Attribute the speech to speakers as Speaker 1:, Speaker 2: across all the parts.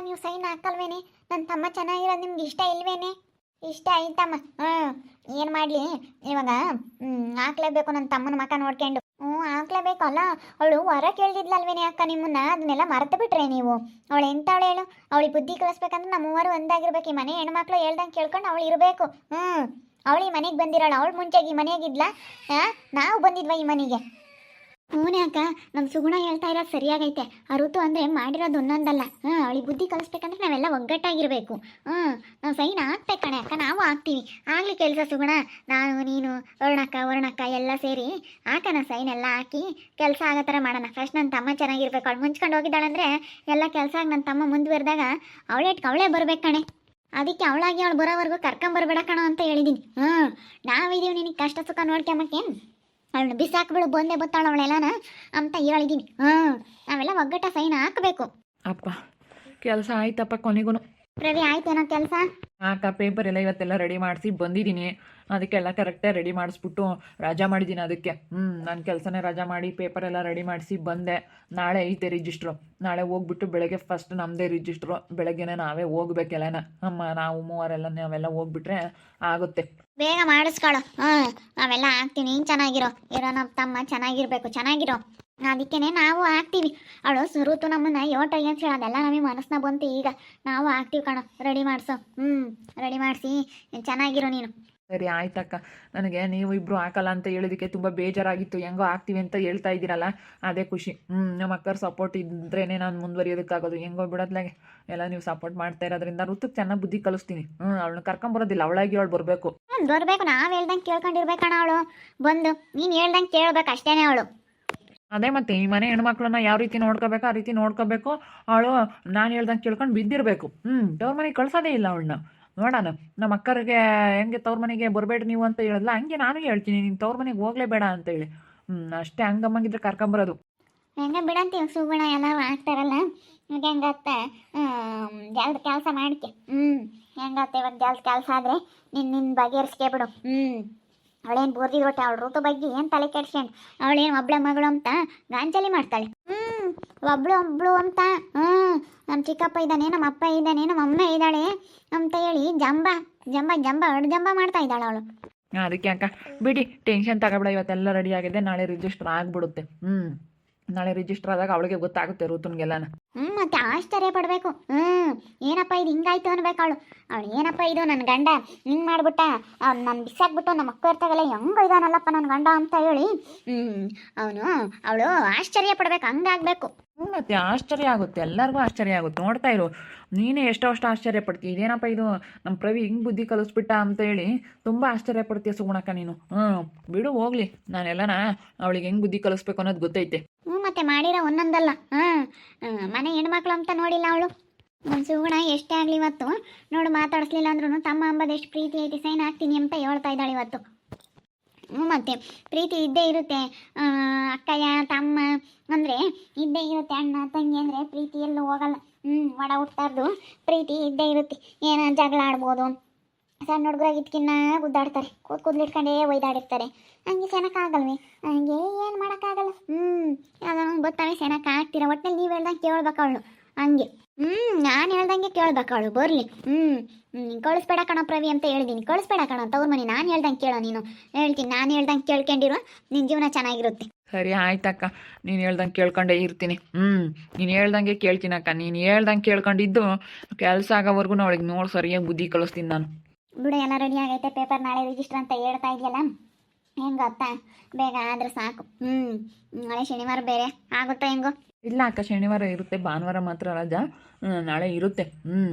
Speaker 1: ನೀವು ಸೈನ್ ಹಾಕಲ್ವೇನೆ? ನನ್ನ ತಮ್ಮ ಚೆನ್ನಾಗಿರೋದು ನಿಮ್ಗೆ ಇಷ್ಟ ಇಲ್ವೇನೆ? ಇಷ್ಟ ಆಯ್ತಮ್ಮ. ಏನು ಮಾಡಲಿ ಇವಾಗ? ಹಾಕ್ಲೇಬೇಕು ನನ್ನ ತಮ್ಮನ ಮಕ ನೋಡ್ಕೊಂಡು. ಹಾಕ್ಲೇಬೇಕಲ್ಲ. ಅವಳು ಹೊರ ಕೇಳ್ದಿದ್ಲಲ್ವೇನೆ ಅಕ್ಕ ನಿಮ್ಮನ್ನ, ಅದನ್ನೆಲ್ಲ ಮರೆತು ಬಿಟ್ರೆ ನೀವು? ಅವಳು ಎಂಥವಳು ಹೇಳು? ಅವಳಿಗೆ ಬುದ್ಧಿ ಕಲಿಸ್ಬೇಕಂದ್ರೆ ನಮ್ಮ ಮೂವರು ಒಂದಾಗಿರ್ಬೇಕು. ಈ ಮನೆ ಹೆಣ್ಮಕ್ಳು ಹೇಳ್ದಂಗೆ ಕೇಳ್ಕೊಂಡು ಅವಳು ಇರಬೇಕು. ಅವಳು ಈ ಮನೆಗೆ ಬಂದಿರೋಳು. ಅವಳು ಮುಂಚೆಗೆ ಈ ಮನೆಯಾಗಿದ್ಲ? ನಾವು ಬಂದಿದ್ವ ಈ ಮನೆಗೆ? ಹ್ಞೂ ಅಕ್ಕ, ನಮ್ಮ ಸುಗುಣ ಹೇಳ್ತಾ ಇರೋದು ಸರಿಯಾಗೈತೆ. ಆ ಋತು ಅಂದರೆ ಮಾಡಿರೋದು ಒಂದೊಂದಲ್ಲ. ಅವಳಿಗೆ ಬುದ್ಧಿ ಕಲಿಸ್ಬೇಕಂದ್ರೆ ನಾವೆಲ್ಲ ಒಗ್ಗಟ್ಟಾಗಿರಬೇಕು. ನಾವು ಸೈನ್ ಹಾಕ್ಬೇಕು ಕಣೆ ಅಕ್ಕ, ನಾವು ಹಾಕ್ತೀವಿ. ಆಗಲಿ ಕೆಲಸ ಸುಗುಣ. ನಾನು ನೀನು ವರ್ಣಕ್ಕ ಎಲ್ಲ ಸೇರಿ ಹಾಕೋಣ, ಸೈನ್ ಎಲ್ಲ ಹಾಕಿ ಕೆಲಸ ಆಗೋ ಥರ ಮಾಡೋಣ. ಫಸ್ಟ್ ನನ್ನ ತಮ್ಮ ಚೆನ್ನಾಗಿರ್ಬೇಕು. ಅವಳು ಮುಂಚ್ಕೊಂಡು ಹೋಗಿದ್ದಾಳಂದರೆ ಎಲ್ಲ ಕೆಲಸ ಆಗಿ ನನ್ನ ತಮ್ಮ ಮುಂದುವರೆದಾಗ ಅವಳೇ ಬರ್ಬೇಕು ಕಣೆ. ಅದಕ್ಕೆ ಅವಳಾಗಿ ಅವಳು ಬರೋವರೆಗೂ ಕರ್ಕೊಂಬರ್ಬೇಡ ಕಣೋ ಅಂತ ಹೇಳಿದ್ದೀನಿ. ನಾವಿದ್ದೀವಿ ನಿನಗೆ ಕಷ್ಟ ಸುಖ ನೋಡ್ಕೊಂಬಕ್ಕೆ. ಅವಳನ್ನ ಬಿಸಾಕ್ಬಿಡು, ಬಂದೇ ಬತ್ತಾಳ ಅವಳೆಲ್ಲನ ಅಂತ ಹೇಳಿದ್ದೀನಿ. ನಾವೆಲ್ಲ ಒಗ್ಗಟ್ಟ ಸೈನ್ ಹಾಕಬೇಕು.
Speaker 2: ಅಪ್ಪ ಕೆಲಸ ಆಯ್ತಪ್ಪ ಕೊನೆಗೂ.
Speaker 1: ರವಿ ಆಯ್ತೇನೋ ಕೆಲಸ?
Speaker 2: ಅಕ್ಕ ಪೇಪರ್ ಎಲ್ಲ ಇವತ್ತೆಲ್ಲ ರೆಡಿ ಮಾಡಿಸಿ ಬಂದಿದ್ದೀನಿ. ಅದಕ್ಕೆಲ್ಲ ಕರೆಕ್ಟಾಗಿ ರೆಡಿ ಮಾಡಿಸ್ಬಿಟ್ಟು ರಜಾ ಮಾಡಿದ್ದೀನಿ. ಅದಕ್ಕೆ ನಾನು ಕೆಲಸನೇ ರಜಾ ಮಾಡಿ ಪೇಪರ್ ಎಲ್ಲ ರೆಡಿ ಮಾಡಿಸಿ ಬಂದೆ. ನಾಳೆ ಐತೆ ರಿಜಿಸ್ಟ್ರು. ನಾಳೆ ಹೋಗ್ಬಿಟ್ಟು ಬೆಳಗ್ಗೆ ಫಸ್ಟ್ ನಮ್ಮದೇ ರಿಜಿಸ್ಟ್ರು. ಬೆಳಗ್ಗೆನೇ ನಾವೇ ಹೋಗ್ಬೇಕೆಲ್ಲನ. ನಾವು ಮೂವರೆಲ್ಲ ನಾವೆಲ್ಲ ಹೋಗ್ಬಿಟ್ರೆ ಆಗುತ್ತೆ.
Speaker 1: ಬೇಗ ಮಾಡಿಸ್ಕೊಳ್ಳೋ. ನಾವೆಲ್ಲ ಹಾಕ್ತೀವಿ. ನೀನು ಚೆನ್ನಾಗಿರೋ. ನಮ್ಮ ತಮ್ಮ ಚೆನ್ನಾಗಿರೋ. ಅದಕ್ಕೇನೆ ನಾವು ಹಾಕ್ತೀವಿ. ಅವಳು ಸುರುತು ನಮ್ಮನ್ನ ಯೋಟೈ ಅಂತ ಹೇಳಿ ಅದೆಲ್ಲ ನಮಗೆ ಮನಸ್ಸನ್ನ ಬಂತು. ಈಗ ನಾವು ಹಾಕ್ತೀವಿ ಕಣೋ. ರೆಡಿ ಮಾಡಿಸೋ. ರೆಡಿ ಮಾಡಿಸಿ ಚೆನ್ನಾಗಿರೋ ನೀನು.
Speaker 2: ಸರಿ ಆಯ್ತಕ್ಕ. ನನಗೆ ನೀವು ಇಬ್ಬರು ಹಾಕಲ್ಲ ಅಂತ ಹೇಳಿದಕ್ಕೆ ತುಂಬ ಬೇಜಾರಾಗಿತ್ತು. ಹೆಂಗೋ ಹಾಕ್ತೀವಿ ಅಂತ ಹೇಳ್ತಾ ಇದ್ದೀರಲ್ಲ, ಅದೇ ಖುಷಿ. ನಮ್ಮ ಅಕ್ಕರ ಸಪೋರ್ಟ್ ಇದ್ರೇ ನಾನು ಮುಂದುವರಿಯೋದಕ್ಕಾಗೋದು. ಹೆಂಗೋ ಬಿಡೋದ್ಲಾಗೆ ಎಲ್ಲ ನೀವು ಸಪೋರ್ಟ್ ಮಾಡ್ತಾ ಇರೋದ್ರಿಂದ ಋತುಕ್ಕೆ ಚೆನ್ನಾಗಿ ಬುದ್ಧಿ ಕಲಿಸ್ತೀನಿ. ಅವಳನ್ನ ಕರ್ಕೊಂಬರೋದಿಲ್ಲ, ಅವಳಾಗಿ ಅವಳು ಬರಬೇಕು.
Speaker 1: ನಾವು ಹೇಳ್ದಂಗೆ ಕೇಳ್ಕೊಂಡಿರ್ಬೇಕಣ್ಣ. ಅವಳು ಬಂದು ನೀನು ಹೇಳ್ದಂಗೆ ಕೇಳ್ಬೇಕು ಅಷ್ಟೇನೆ ಅವಳು.
Speaker 2: ಅದೇ ಮತ್ತೆ ಈ ಮನೆ ಹೆಣ್ಮಕ್ಳನ್ನ ಯಾವ ರೀತಿ ನೋಡ್ಕೋಬೇಕು ಆ ರೀತಿ ನೋಡ್ಕೋಬೇಕು. ಅವಳು ನಾನು ಹೇಳ್ದಂಗೆ ಕೇಳ್ಕೊಂಡು ಬಿದ್ದಿರಬೇಕು. ತವ್ರ ಮನೆಗೆ ಕಳ್ಸೋದೇ ಇಲ್ಲ ಅವಳನ್ನ. ನೋಡೋಣ ನಮ್ಮ ಅಕ್ಕರಿಗೆ ಹೆಂಗೆ ತವ್ರ ಮನೆಗೆ ಬರಬೇಡ ನೀವು ಅಂತ ಹೇಳಿದ್ಲ, ಹಂಗೆ ನಾನು ಹೇಳ್ತೀನಿ ನೀನು ತವ್ರ ಮನೆಗೆ ಹೋಗಲೇಬೇಡ ಅಂತೇಳಿ. ಅಷ್ಟೇ. ಹಂಗಮ್ಮಂಗಿದ್ರೆ ಕರ್ಕೊಂಬರೋದು.
Speaker 1: ಹೆಂಗೆ ಬಿಡಂತೀವಿ ಸುಗುಣ ಎಲ್ಲ ಆಗ್ತಾರಲ್ಲ. ಹೆಂಗತ್ತೆ ಜಲ್ದಿ ಕೆಲಸ ಮಾಡ್ಕೆ. ಹೆಂಗತ್ತೆ ಇವಾಗ ಜಲ್ದಿ ಕೆಲಸ ಆದರೆ ನಿನ್ನ ಬಗೆಹರಿಸ್ಕೆ ಬಿಡು. ಅವಳೇನು ಬೋರ್ದಿರೋಟೆ. ಅವಳು ಋತು ಬಗ್ಗೆ ಏನು ತಲೆ ಕೆಡ್ಸ್ಕೊಂಡು ಅವಳೇನು ಒಬ್ಳೆ ಮಗಳು ಅಂತ ಗಾಂಚಲಿ ಮಾಡ್ತಾಳೆ. ಒಬ್ಳು ಅಂತ. ನಮ್ಮ ಚಿಕ್ಕಪ್ಪ ಇದ್ದಾನೆ, ನಮ್ಮ ಅಪ್ಪ ಇದ್ದಾನೆ, ನಮ್ಮ ಅಮ್ಮ ಇದ್ದಾಳೆ ಅಂತ ಹೇಳಿ ಜಂಬ ಮಾಡ್ತಾ ಇದ್ದಾಳೆ ಅವಳು.
Speaker 2: ಅದಕ್ಕೆ ಅಕ್ಕ ಬಿಡಿ, ಟೆನ್ಷನ್ ತಗೋಬೇಡ. ಇವತ್ತೆಲ್ಲ ರೆಡಿ ಆಗಿದೆ. ನಾಳೆ ರಿಜಿಸ್ಟರ್ ಆಗಿಬಿಡುತ್ತೆ. ನಾಳೆ ರಿಜಿಸ್ಟರ್ ಆದಾಗ ಅವಳಿಗೆ ಗೊತ್ತಾಗುತ್ತೆ ಋತುನ್ಗೆಲ್ಲನ.
Speaker 1: ಮತ್ತೆ ಆಶ್ಚರ್ಯ ಪಡಬೇಕು. ಏನಪ್ಪ ಇದು ಹಿಂಗಾಯ್ತು ಅನ್ಬೇಕು ಅವಳು. ಏನಪ್ಪ ಇದು ನನ್ನ ಗಂಡ ಹಿಂಗೆ ಮಾಡ್ಬಿಟ್ಟ, ನನ್ನ ಬಿಸಾಕ್ಬಿಟ್ಟು ನಮ್ಮ ಅಕ್ಕ ಇರ್ತಾಗಲ್ಲ ಹೆಂಗ ಇದಾನಲ್ಲಪ್ಪ ನನ್ನ ಗಂಡ ಅಂತ ಹೇಳಿ ಅವಳು ಆಶ್ಚರ್ಯ ಪಡ್ಬೇಕು. ಹಂಗಾಗ್ಬೇಕು.
Speaker 2: ಮತ್ತೆ ಆಶ್ಚರ್ಯ ಆಗುತ್ತೆ, ಎಲ್ಲರಿಗೂ ಆಶ್ಚರ್ಯ ಆಗುತ್ತೆ. ನೋಡ್ತಾ ಇರು, ನೀನೇ ಎಷ್ಟೋ ಆಶ್ಚರ್ಯ ಪಡ್ತೀಯ. ಇದೇನಪ್ಪ ಇದು ನಮ್ಮ ಪ್ರವಿ ಹಿಂಗೆ ಬುದ್ಧಿ ಕಲಿಸ್ಬಿಟ್ಟ ಅಂತ ಹೇಳಿ ತುಂಬ ಆಶ್ಚರ್ಯ ಪಡ್ತೀಯ ಸುಗುಣಕ್ಕ ನೀನು. ಬಿಡು ಹೋಗ್ಲಿ, ನಾನೆಲ್ಲನ ಅವಳಿಗೆ ಹೆಂಗೆ ಬುದ್ಧಿ ಕಲಿಸ್ಬೇಕು ಅನ್ನೋದು ಗೊತ್ತೈತೆ.
Speaker 1: ಮತ್ತೆ ಮಾಡಿರೋ ಒಂದೊಂದಲ್ಲ. ಮನೆ ಹೆಣ್ಮಕ್ಳು ಅಂತ ನೋಡಿಲ್ಲ ಅವಳು. ನನ್ನ ಸುಗುಣ ಎಷ್ಟೇ ಆಗಲಿ ಇವತ್ತು ನೋಡು ಮಾತಾಡಿಸ್ಲಿಲ್ಲ ಅಂದ್ರೂ ತಮ್ಮ ಅಂಬದು ಎಷ್ಟು ಪ್ರೀತಿ ಐತಿ, ಸೈನ್ ಹಾಕ್ತೀನಿ ಅಂತ ಹೇಳ್ತಾ ಇದ್ದಾಳೆ ಇವತ್ತು. ಮತ್ತೆ ಪ್ರೀತಿ ಇದ್ದೇ ಇರುತ್ತೆ. ಅಕ್ಕಯ್ಯ ತಮ್ಮ ಅಂದರೆ ಇದ್ದೇ ಇರುತ್ತೆ. ಅಣ್ಣ ತಂಗಿ ಅಂದರೆ ಪ್ರೀತಿ ಎಲ್ಲೂ ಹೋಗಲ್ಲ. ಒಡ ಹುಟ್ಟಾರ್ದು ಪ್ರೀತಿ ಇದ್ದೇ ಇರುತ್ತೆ. ಏನೋ ಜಗಳ ಆಡ್ಬೋದು. ಸಣ್ಣ ಹುಡುಗರಾಗಿದ್ಕಿನ್ನ ಗುದ್ದಾಡ್ತಾರೆ, ಕೂದ್ಲಿಟ್ಕೊಂಡೇ ಒಯ್ದಾಡಿರ್ತಾರೆ. ಹಂಗೆ ಸೆನಕ್ಕಾಗಲ್ವೇ? ಹಂಗೆ ಏನು ಮಾಡೋಕ್ಕಾಗಲ್ಲ. ಯಾವ್ದು ಗೊತ್ತಾವೆ ಸೆನಕ ಆಗ್ತೀರ. ಒಟ್ಟಿನಲ್ಲಿ ನೀವು ಹೇಳ್ದಂಗೆ ಕೇಳ್ಬೇಕು ಅವಳು. ಹಂಗೆ ನಾನು ಹೇಳ್ದಂಗೆ ಕೇಳ್ಬೇಕು ಅವಳು. ಬರಲಿ. ಕಳಿಸ್ಬೇಡ ಕಣ ಪ್ರವಿ ಅಂತ ಹೇಳಿದ್ದೀನಿ. ಕಳಿಸ್ಬೇಡ ಕಣ ತವ್ರ ಮನೆ. ನಾನು ಹೇಳ್ದಂಗೆ ಕೇಳೋ ನೀನು. ಹೇಳ್ತೀನಿ, ನಾನು ಹೇಳ್ದಂಗೆ ಕೇಳ್ಕೊಂಡಿರೋ ನಿನ್ನ ಜೀವನ ಚೆನ್ನಾಗಿರುತ್ತೆ.
Speaker 2: ಸರಿ ಆಯ್ತಕ್ಕ, ನೀನು ಹೇಳ್ದಂಗೆ ಕೇಳ್ಕೊಂಡೇ ಇರ್ತೀನಿ. ನೀನು ಹೇಳ್ದಂಗೆ ಕೇಳ್ತೀನಕ್ಕ. ನೀನು ಹೇಳ್ದಂಗೆ ಕೇಳ್ಕೊಂಡಿದ್ದು ಕೆಲಸ ಆಗೋವರೆಗೂ ಅವಳಿಗೆ ನೋಡಿ ಸರಿಯಾಗಿ ಬುದ್ಧಿ ಕಲಿಸ್ತೀನಿ ನಾನು.
Speaker 1: ಬಿಡು, ಎಲ್ಲ ರೆಡಿ ಆಗೈತೆ. ಪೇಪರ್ ನಾಳೆ ರಿಜಿಸ್ಟರ್ ಅಂತ ಹೇಳ್ತಾ ಇದೆಯಲ್ಲ, ಹೆಂಗತ್ತ ಬೇಗ ಆದ್ರೆ ಸಾಕು. ನಾಳೆ ಶನಿವಾರ ಬೇರೆ ಆಗುತ್ತೋ ಹೆಂಗೋ?
Speaker 2: ಇಲ್ಲ ಅಕ್ಕ, ಶನಿವಾರ ಇರುತ್ತೆ, ಭಾನುವಾರ ಮಾತ್ರ ರಜಾ. ನಾಳೆ ಇರುತ್ತೆ.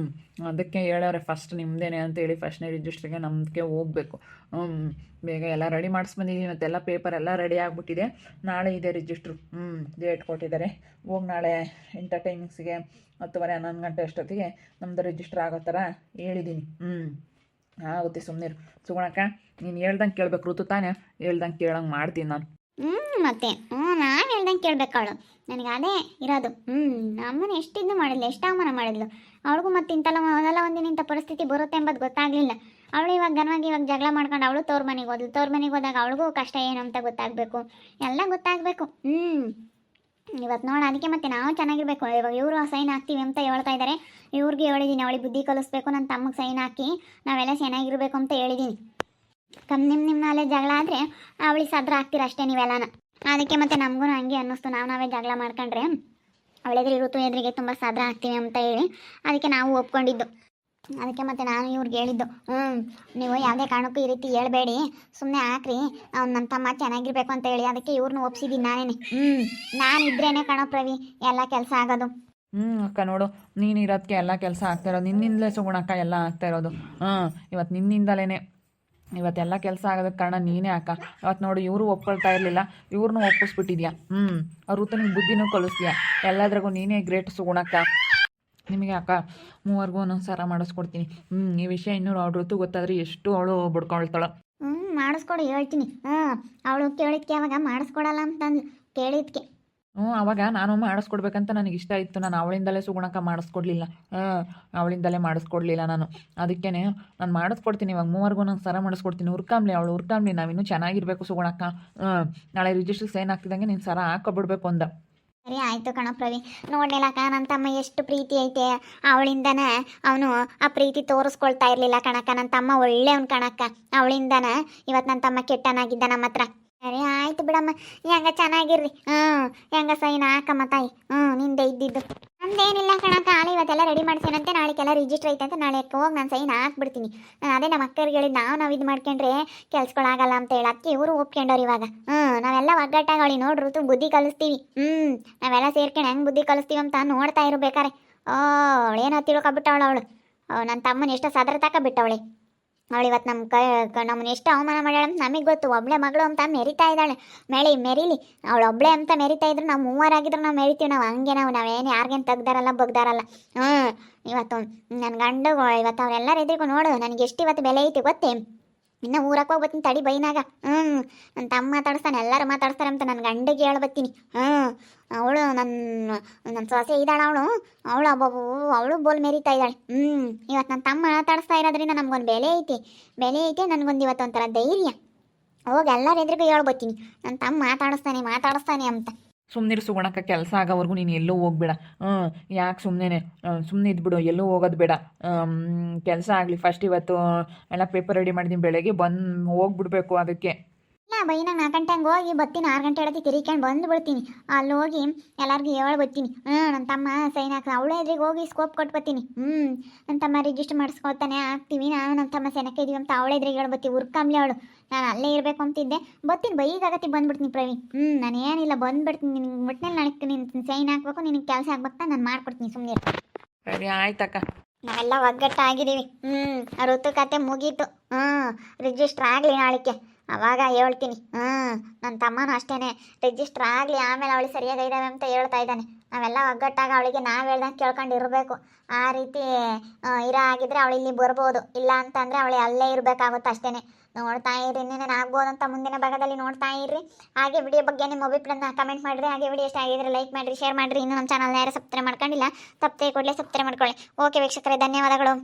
Speaker 2: ಅದಕ್ಕೆ ಹೇಳೋರೆ ಫಸ್ಟ್ ನಿಮ್ಮದೇನೆ ಅಂತೇಳಿ ಫಸ್ಟ್ನೇ ರಿಜಿಸ್ಟ್ರಿಗೆ ನಮ್ಮದಕ್ಕೆ ಹೋಗಬೇಕು. ಬೇಗ ಎಲ್ಲ ರೆಡಿ ಮಾಡಿಸ್ಬಂದಿದ್ದೀನಿ. ಮತ್ತೆಲ್ಲ ಪೇಪರ್ ಎಲ್ಲ ರೆಡಿ ಆಗಿಬಿಟ್ಟಿದೆ. ನಾಳೆ ಇದೆ ರಿಜಿಸ್ಟ್ರು. ಡೇಟ್ ಕೊಟ್ಟಿದ್ದಾರೆ. ಹೋಗಿ ನಾಳೆ ಇಂಥ ಟೈಮಿಂಗ್ಸಿಗೆ 10:30 11 ಗಂಟೆ ಅಷ್ಟೊತ್ತಿಗೆ ನಮ್ಮದು ರಿಜಿಸ್ಟ್ರ್ ಆಗೋ ಥರ ಹೇಳಿದ್ದೀನಿ. ಆಗುತ್ತೆ, ಸುಮ್ಮನೆ ಸುಗುಣಕ್ಕ. ನೀನು ಹೇಳ್ದಂಗೆ ಕೇಳ್ಬೇಕು. ಋತು ತಾನೇ ಹೇಳ್ದಂಗೆ ಕೇಳಂಗೆ ಮಾಡ್ತೀನಿ ನಾನು.
Speaker 1: ಮತ್ತೆ ನಾನು ಹೇಳ್ದಂಗೆ ಕೇಳ್ಬೇಕು ಅವಳು. ನನಗೆ ಅದೇ ಇರೋದು. ನಮ್ಮನ್ನು ಎಷ್ಟಿದ್ದು ಮಾಡಿದ್ಲು, ಎಷ್ಟು ಅವಮಾನ ಮಾಡಿದ್ಲು. ಅವಳಿಗೂ ಮತ್ತೆ ಮೊದಲ ಒಂದಿನ ಇಂಥ ಪರಿಸ್ಥಿತಿ ಬರುತ್ತೆ ಎಂಬುದು ಗೊತ್ತಾಗಲಿಲ್ಲ. ಅವಳು ಇವಾಗ ಇವಾಗ ಜಗಳ ಮಾಡ್ಕೊಂಡು ಅವಳು ತವ್ರ ಮನೆಗೆ ಹೋದ್ಲು. ತವ್ರ ಮನೆಗೆ ಹೋದಾಗ ಅವಳಿಗೂ ಕಷ್ಟ ಏನು ಅಂತ ಗೊತ್ತಾಗಬೇಕು. ಎಲ್ಲ ಗೊತ್ತಾಗಬೇಕು. ಇವತ್ತು ನೋಡು ಅದಕ್ಕೆ ಮತ್ತೆ ನಾವು ಚೆನ್ನಾಗಿರ್ಬೇಕು. ಇವಾಗ ಇವರು ಸೈನ್ ಹಾಕ್ತೀವಿ ಅಂತ ಹೇಳ್ತಾ ಇದ್ದಾರೆ. ಇವ್ರಿಗೆ ಹೇಳಿದ್ದೀನಿ ಅವಳಿಗೆ ಬುದ್ಧಿ ಕಲಿಸ್ಬೇಕು, ನನ್ನ ತಮ್ಮಗೆ ಸೈನ್ ಹಾಕಿ ನಾವೆಲ್ಲ ಚೆನ್ನಾಗಿರ್ಬೇಕು ಅಂತ ಹೇಳಿದ್ದೀನಿ. ನಿಮ್ಮ ನಾಳೆ ಜಗಳ ಆದರೆ ಅವಳಿಗೆ ಸದ್ರ ಹಾಕ್ತೀರ ಅಷ್ಟೇ ನೀವೆಲ್ಲನ. ಅದಕ್ಕೆ ಮತ್ತೆ ನಮಗೂ ಹಂಗೆ ಅನ್ನಿಸ್ತು, ನಾವೇ ಜಗಳ ಮಾಡ್ಕೊಂಡ್ರೆ ಅವಳೆದ್ರಿ ಋತು ಎದುರಿಗೆ ತುಂಬ ಸದ್ರ ಹಾಕ್ತೀವಿ ಅಂತ ಹೇಳಿ ಅದಕ್ಕೆ ನಾವು ಒಪ್ಕೊಂಡಿದ್ದು. ಅದಕ್ಕೆ ಮತ್ತೆ ನಾನು ಇವ್ರಿಗೆ ಹೇಳಿದ್ದು, ನೀವು ಯಾವುದೇ ಕಾರಣಕ್ಕೂ ಈ ರೀತಿ ಹೇಳ್ಬೇಡಿ, ಸುಮ್ಮನೆ ಹಾಕ್ರಿ, ಅವ್ನು ನನ್ನ ತಮ್ಮ ಚೆನ್ನಾಗಿರ್ಬೇಕು ಅಂತ ಹೇಳಿ ಅದಕ್ಕೆ ಇವ್ರನ್ನ ಒಪ್ಸಿದ್ದೀನಿ ನಾನೇನೆ. ನಾನು ಇದ್ರೇನೆ ಕಣೋ ಪ್ರವಿ ಎಲ್ಲ ಕೆಲಸ ಆಗೋದು.
Speaker 2: ಅಕ್ಕ ನೋಡು, ನೀನು ಇರೋದಕ್ಕೆ ಎಲ್ಲ ಕೆಲಸ ಆಗ್ತಾ ಇರೋದು, ನಿನ್ನಿಂದಲೇ ಸುಗುಣಕ್ಕ ಎಲ್ಲ ಆಗ್ತಾ ಇರೋದು. ಇವತ್ತು ನಿನ್ನಿಂದಲೇ ಇವತ್ತೆಲ್ಲ ಕೆಲಸ ಆಗೋದಕ್ಕೆ ಕಾರಣ ನೀನೇ ಅಕ್ಕ. ಇವತ್ತು ನೋಡು, ಇವರು ಒಪ್ಕೊಳ್ತಾ ಇರಲಿಲ್ಲ, ಇವ್ರನ್ನೂ ಒಪ್ಪಿಸ್ಬಿಟ್ಟಿದ್ಯಾ. ಅವ್ರ ಋತುನಿಗೆ ಬುದ್ಧಿನೂ ಕಲಿಸ್ತೀಯಾ, ಎಲ್ಲದ್ರಾಗೂ ನೀನೇ ಗ್ರೇಟ್ ಸುಗುಣಕ್ಕ. ನಿಮಗೆ ಅಕ್ಕ ಮೂವರ್ಗೂ ಒಂದೊಂದು ಸರ ಮಾಡಿಸ್ಕೊಡ್ತೀನಿ. ಈ ವಿಷಯ ಇನ್ನೂ ಅವ್ರ ಋತು ಗೊತ್ತಾದರೆ ಎಷ್ಟು ಅವಳು ಬಡ್ಕೊಳ್ತಾಳೆ.
Speaker 1: ಮಾಡಿಸ್ಕೊಡು ಹೇಳ್ತೀನಿ. ಅವಳು ಕೇಳಿದ್ಕೆ ಅವಾಗ ಮಾಡಿಸ್ಕೊಡಲ್ಲ ಅಂತಂದು ಕೇಳಿದ್ಕೆ.
Speaker 2: ಅವಾಗ ನಾನು ಮಾಡಿಸ್ಕೊಡ್ಬೇಕಂತ ನನಗೆ ಇಷ್ಟ ಇತ್ತು. ನಾನು ಅವಳಿಂದಲೇ ಸುಗುಣಕ್ಕ ಮಾಡಿಸ್ಕೊಡ್ಲಿಲ್ಲ, ಅವಳಿಂದಲೇ ಮಾಡಿಸ್ಕೊಡ್ಲಿಲ್ಲ ನಾನು. ಅದಕ್ಕೇ ನಾನು ಮಾಡಿಸ್ಕೊಡ್ತೀನಿ. ಇವಾಗ ಮೂವರ್ಗೂ ನಾನು ಸರ ಮಾಡಿಸ್ಕೊಡ್ತೀನಿ. ಹುರ್ಕಾಮ್ಲಿ ಅವಳು ಹುರ್ಕಾಮ್ಲಿ, ನಾವಿನ್ನೂ ಚೆನ್ನಾಗಿರಬೇಕು ಸುಗುಣಕ್ಕ. ನಾಳೆ ರಿಜಿಸ್ಟ್ರಿಗೆ ಸೈನ್ ಆಗ್ತಿದ್ದಂಗೆ ನೀನು ಸರ ಹಾಕೊಬಿಡ್ಬೇಕು ಅಂದ.
Speaker 1: ಸರಿ ಆಯಿತು ಕಣ ಪ್ರವಿ. ನೋಡ್ಲಿಲ್ಲಕ್ಕ ನನ್ನ ತಮ್ಮ ಎಷ್ಟು ಪ್ರೀತಿ ಐತೆ ಅವಳಿಂದನೇ ಅವನು ಆ ಪ್ರೀತಿ ತೋರಿಸ್ಕೊಳ್ತಾ ಇರಲಿಲ್ಲ ಕಣಕ್ಕ. ನನ್ನ ತಮ್ಮ ಒಳ್ಳೆಯವನು ಕಣಕ್ಕ. ಅವಳಿಂದನೇ ಇವತ್ತು ನನ್ನ ತಮ್ಮ ಕೆಟ್ಟನಾಗಿದ್ದ ನಮ್ಮ ಹತ್ರ. ಸರಿ ಆಯ್ತು ಬಿಡಮ್ಮ, ಹೆಂಗ ಚೆನ್ನಾಗಿರ್ರಿ. ಹೆಂಗ ಸೈನ್ ಹಾಕಮ್ಮ ತಾಯಿ. ನಿಂದೆ ಇದ್ದಿದ್ದು ನಂದೇನಿಲ್ಲ ಕಣಕ್ಕ. ಹಾಲು ಇವತ್ತೆಲ್ಲ ರೆಡಿ ಮಾಡ್ಸೇನಂತೆ, ನಾಳೆಗೆಲ್ಲ ರಿಜಿಸ್ಟರ್ ಐತೆ ಅಂತ ನಾಳೆ ಹೋಗಿ ನಾನು ಸೈನ್ ಹಾಕ್ಬಿಡ್ತೀನಿ. ಅದೇ ನಮ್ಮ ಅಕ್ಕರಿಗೆ ಹೇಳಿದ್ದು, ನಾವು ಇದು ಮಾಡ್ಕೊಂಡ್ರೆ ಕೆಲ್ಸಗಳಾಗಲ್ಲ ಅಂತ ಹೇಳಿ ಅದಕ್ಕೆ ಇವರು ಒಪ್ಕೊಂಡವ್ರು ಇವಾಗ. ನಾವೆಲ್ಲ ಒಗ್ಗಟ್ಟಾಗಳಿ ನೋಡ್ರು ಬುದ್ಧಿ ಕಲಿಸ್ತೀವಿ. ನಾವೆಲ್ಲ ಸೇರ್ಕೊಂಡು ಹೆಂಗೆ ಬುದ್ಧಿ ಕಲಿಸ್ತೀವಿ ಅಂತ ನೋಡ್ತಾ ಇರ್ಬೇಕಾರೆ ಅವಳೇನೋ ತಿಳ್ಕೊಬಿಟ್ಟವಳು. ಅವಳು ನನ್ನ ತಮ್ಮನ ಎಷ್ಟು ಸದ್ರ ತಕೊಬಿಟ್ಟವಳೆ. ಅವಳು ಇವತ್ತು ನಮ್ಮನ್ನ ಎಷ್ಟು ಅವಮಾನ ಮಾಡ್ಯಾಳ ಅಂತ ನಮಗೆ ಗೊತ್ತು. ಒಬ್ಳೆ ಮಗಳು ಅಂತ ಮೆರಿತಾ ಇದ್ದಾಳೆ. ಮೆರೀಲಿ, ಅವಳು ಒಬ್ಳೆ ಅಂತ ಮೆರಿತಾ ಇದ್ರು ನಾವು ಮೂವರಾಗಿದ್ರು ನಾವು ಮೆರಿತೀವಿ. ನಾವು ಹಂಗೆ ನಾವೇನು ಯಾರಿಗೇನು ತೆಗ್ದಾರಲ್ಲ ಬಗ್ದಾರಲ್ಲ. ಇವತ್ತು ನನ್ನ ಗಂಡು ಇವತ್ತು ಅವರೆಲ್ಲರ ಎದುರಿಗೂ ನೋಡು ನನಗೆ ಎಷ್ಟು ಇವತ್ತು ಬೆಲೆ ಐತಿ ಗೊತ್ತೇ. ಇನ್ನು ಊರಕ್ಕೆ ಹೋಗ್ಬತ್ತೀನಿ ತಡಿ ಬೈನಾಗ. ನನ್ನ ತಮ್ಮ ಮಾತಾಡಿಸ್ತಾನೆ, ಎಲ್ಲರೂ ಮಾತಾಡ್ತಾರೆ ಅಂತ ನನ್ನ ಗಂಡಿಗೆ ಹೇಳ್ಬತ್ತೀನಿ. ಅವಳು ನನ್ನ ಸೊಸೆ ಇದ್ದಾಳೆ. ಅವಳು ಅವಳು ಬೋಲ್ ಮೆರಿತಾ ಇದ್ದಾಳೆ. ಇವತ್ತು ನನ್ನ ತಮ್ಮ ಮಾತಾಡಿಸ್ತಾ ಇರೋದ್ರಿಂದ ನಮ್ಗೊಂದು ಬೆಲೆ ಐತಿ. ನನಗೊಂದು ಇವತ್ತು ಒಂಥರ ಧೈರ್ಯ. ಹೋಗಿ ಎಲ್ಲರ ಎದುರಿಗೂ ಹೇಳ್ಬತ್ತೀನಿ, ನನ್ನ ತಮ್ಮ ಮಾತಾಡಿಸ್ತಾನೆ ಅಂತ.
Speaker 2: ಸುಮ್ಮನಿರು ಸುಗುಣಕ್ಕ, ಕೆಲಸ ಆಗೋವರೆಗೂ ನೀನು ಎಲ್ಲೂ ಹೋಗ್ಬೇಡ. ಯಾಕೆ ಸುಮ್ಮನೆ ಇದ್ಬಿಡು, ಎಲ್ಲೂ ಹೋಗೋದು ಬೇಡ. ಕೆಲಸ ಆಗಲಿ ಫಸ್ಟ್. ಇವತ್ತು ಎಲ್ಲ ಪೇಪರ್ ರೆಡಿ ಮಾಡಿದ್ದೀನಿ, ಬೆಳಗ್ಗೆ ಹೋಗ್ಬಿಡ್ಬೇಕು. ಅದಕ್ಕೆ
Speaker 1: ಇಲ್ಲ ಬೈನಾಗ 4 ಗಂಟೆ ಹಂಗೆ ಹೋಗಿ ಬರ್ತೀನಿ. 6 ಗಂಟೆ ಹೇಳತ್ತಿ ತಿರ್ಕೊಂಡು ಬಂದುಬಿಡ್ತೀನಿ. ಅಲ್ಲಿ ಹೋಗಿ ಎಲ್ಲರಿಗೂ ಹೇಳ್ಬತ್ತೀನಿ, ನನ್ನ ತಮ್ಮ ಸೈನ್ ಹಾಕಿ ಅವಳೇ ಎದ್ರಿಗೆ ಹೋಗಿ ಸ್ಕೋಪ್ ಕೊಟ್ಬತ್ತೀನಿ. ನನ್ನ ತಮ್ಮ ರಿಜಿಸ್ಟರ್ ಮಾಡಿಸ್ಕೊಳ್ತಾನೆ ಹಾಕ್ತೀವಿ, ನಾನು ನನ್ನ ತಮ್ಮ ಸೆನಕ್ಕೆ ಇದೀವಿ ಅಂತ ಅವಳೇ ಎದ್ರಿಗೆ ಹೇಳ್ಬತ್ತಿ. ಹುರ್ಕಾಮ್ಲಿ ಅವಳು. ನಾನು ಅಲ್ಲೇ ಇರಬೇಕು ಅಂತಿದ್ದೆ, ಬರ್ತೀನಿ ಬೈಗಾಗತ್ತಿ ಬಂದ್ಬಿಡ್ತೀನಿ ಪ್ರವಿ. ನಾನು ಏನಿಲ್ಲ ಬಂದುಬಿಡ್ತೀನಿ. ನಿನಗೆ ಮುಟ್ಟಿನಲ್ಲಿ ನಾಳೆ ನಿನ್ನ ಸೈನ್ ಹಾಕ್ಬೇಕು, ನಿನಗೆ ಕೆಲಸ ಆಗ್ಬೇಕು, ನಾನು ಮಾಡ್ಕೊಡ್ತೀನಿ. ಸುಮ್ಮನೆ
Speaker 2: ಸರಿ ಆಯ್ತಕ್ಕ.
Speaker 1: ನಾವೆಲ್ಲ ಒಗ್ಗಟ್ಟಾಗಿದ್ದೀವಿ. ಋತು ಕತೆ ಮುಗೀತು. ರಿಜಿಸ್ಟ್ರ್ ಆಗಲಿ ನಾಳಿಕೆ, ಅವಾಗ ಹೇಳ್ತೀನಿ. ನನ್ನ ತಮ್ಮನೂ ಅಷ್ಟೇ ರಿಜಿಸ್ಟ್ರ್ ಆಗಲಿ, ಆಮೇಲೆ ಅವಳಿಗೆ ಸರಿಯಾಗಿ ಇದ್ದಾವೆ ಅಂತ ಹೇಳ್ತಾ ಇದ್ದಾನೆ. ನಾವೆಲ್ಲ ಒಗ್ಗಟ್ಟಾಗ ಅವಳಿಗೆ ನಾವು ಹೇಳ್ದಂಗೆ ಕೇಳ್ಕೊಂಡಿರಬೇಕು. ಆ ರೀತಿ ಆಗಿದ್ರೆ ಅವಳು ಇಲ್ಲಿ ಬರ್ಬೋದು. ಇಲ್ಲ ಅಂತಂದರೆ ಅವಳು ಅಲ್ಲೇ ಇರಬೇಕಾಗುತ್ತೆ ಅಷ್ಟೇ. ನೋಡ್ತಾ ಇರ್ರಿ, ಇನ್ನೇನು ಆಗ್ಬೋದು ಅಂತ ಮುಂದಿನ ಭಾಗದಲ್ಲಿ ನೋಡ್ತಾ ಇರ್ರಿ. ಹಾಗೆ ವಿಡಿಯೋ ಬಗ್ಗೆ ನಿಮ್ಮ ಅಭಿಪ್ರಾಯನ ಕಮೆಂಟ್ ಮಾಡಿರಿ. ಹಾಗೆ ವಿಡಿಯೋ ಇಷ್ಟ ಆಗಿದ್ರೆ ಲೈಕ್ ಮಾಡಿರಿ, ಶೇರ್ ಮಾಡಿರಿ. ಇನ್ನೂ ನಮ್ಮ ಚಾನಲ್ನ ಯಾರು ಸಬ್ಸ್ಕ್ರೈಬ್ ಮಾಡ್ಕೊಂಡಿಲ್ಲ, ತಪ್ಪದೆ ಕೂಡಲೇ ಸಬ್ಸ್ಕ್ರೈಬ್ ಮಾಡ್ಕೊಳ್ಳಿ. ಓಕೆ ವೀಕ್ಷಕರೇ, ಧನ್ಯವಾದಗಳು.